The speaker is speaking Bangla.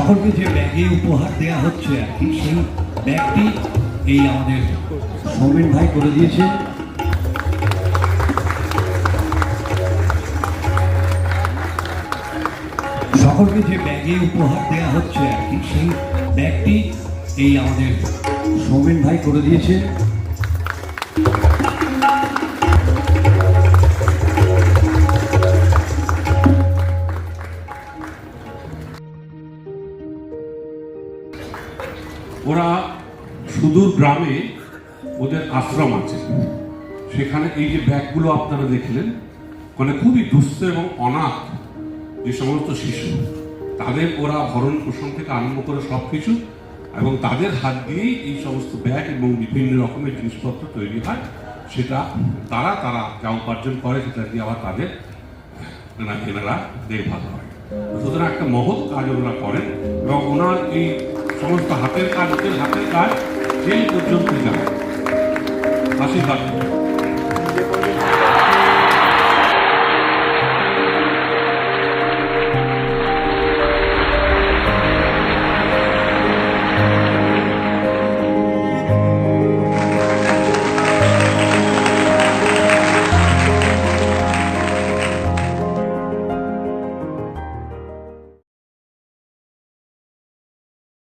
সকলকে যে ব্যাগে উপহার দেওয়া হচ্ছে আর কি, সেই ব্যাগটি এই আমাদের সৌমেন ভাই করে দিয়েছে। সকলকে যে ব্যাগে উপহার দেওয়া হচ্ছে আর কি, সেই ব্যাগটি এই আমাদের সৌমেন ভাই করে দিয়েছে। ওরা সুদূর গ্রামে ওদের আশ্রম আছে, সেখানে এই যে ব্যাগগুলো আপনারা দেখলেন, মানে খুবই দুস্থ এবং অনাথ যে সমস্ত শিশু, তাদের ওরা ভরণ পোষণ থেকে আরম্ভ করে সব কিছু, এবং তাদের হাত দিয়েই এই সমস্ত ব্যাগ এবং বিভিন্ন রকমের জিনিসপত্র তৈরি হয়। সেটা তারা যা উপার্জন করে সেটা দিয়ে আবার তাদের এনারা দেখভাল হয়। সুতরাং একটা মহৎ কাজ ওনারা করেন, এবং ওনার এই সমস্ত হাতের কাজ জেল পর্যন্ত যায়। আশীর্বাদ।